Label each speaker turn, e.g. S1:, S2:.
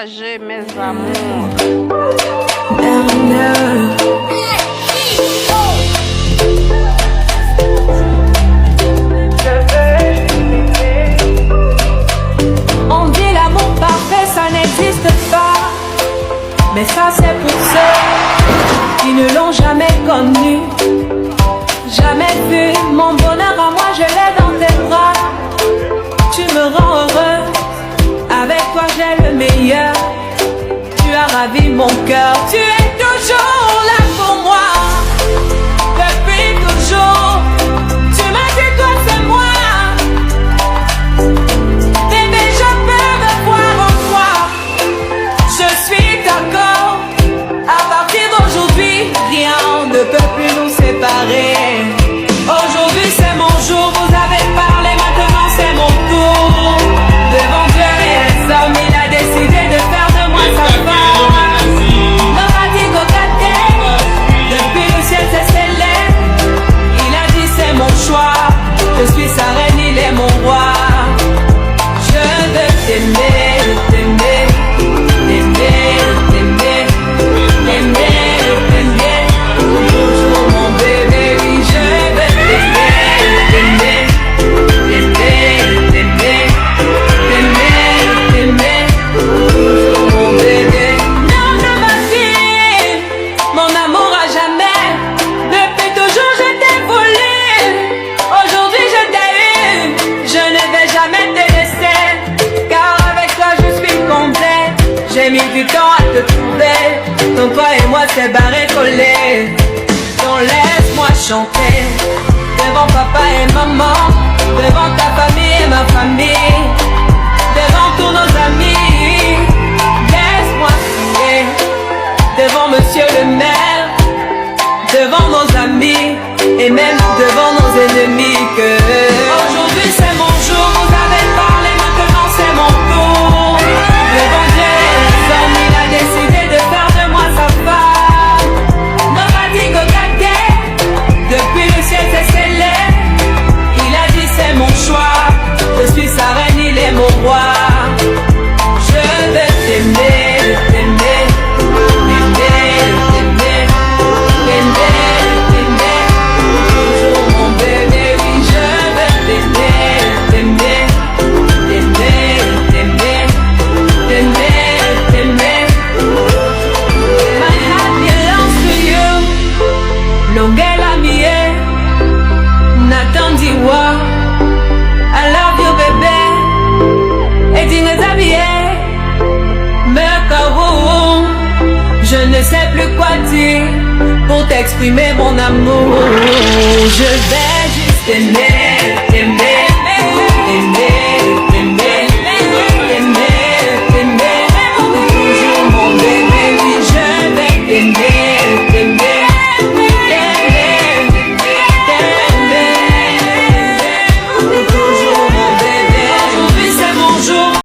S1: partager mes amours.
S2: On dit l'amour parfait, ça n'existe pas. Mais ça c'est pour ceux qui ne l'ont jamais connu. Jamais vu mon bonheur à moi, je l'ai dans tes bras. Tu me rends heureux, avec toi j'ai le meilleur. Tu as ravi mon cœur, tu es toujours là pour moi. Depuis toujours, tu m'as dit toi c'est moi. Bébé, je peux me voir en toi. Je suis d'accord, à partir d'aujourd'hui, rien ne peut plus nous séparer. Aujourd'hui c'est mon jour, vous avez parlé, maintenant c'est mon tour. Devant Dieu et les hommes, il a décidé de faire de moi sa femme. Nobody go get there. Depuis le ciel c'est céleste. Il a dit c'est mon choix. Je suis sa reine, il est mon roi. Je veux t'aimer, t'aimer, t'aimer, t'aimer, t'aimer, t'aimer. Toujours mon bébé, oui je veux t'aimer, t'aimer, t'aimer, t'aimer, t'aimer, t'aimer. Toujours mon bébé. Non de ma vie, mon amour à jamais. Depuis toujours je t'ai voulu. Aujourd'hui je t'ai eu. Je ne vais jamais te laisser, car avec toi je suis complet. J'ai mis du temps à te trouver. Ton toi et moi c'est barré collé. Donc laisse-moi chanter devant papa et maman, devant ta famille et ma famille, devant tous nos amis. Laisse-moi crier devant monsieur le maire, devant nos amis et même devant nos ennemis que aujourd'hui c'est mon jour, vous avez parlé, maintenant c'est mon tour. Devant Dieu et les hommes, il a décidé de faire de moi sa femme. Nobody go get there. Depuis le ciel c'est céleste. Il a dit c'est mon choix. Je suis sa reine, il est mon roi. Je veux t'aimer, t'aimer, t'aimer, t'aimer, t'aimer, t'aimer. Toujours mon bébé, oui je veux t'aimer, t'aimer, t'aimer, t'aimer, t'aimer, t'aimer. My heart belongs to you. Longela mie, Nathan Diwa. I love you bébé. Et dis nous habiller, me kawoum. Je ne sais plus quoi dire pour t'exprimer mon amour. Je vais juste t'aimer.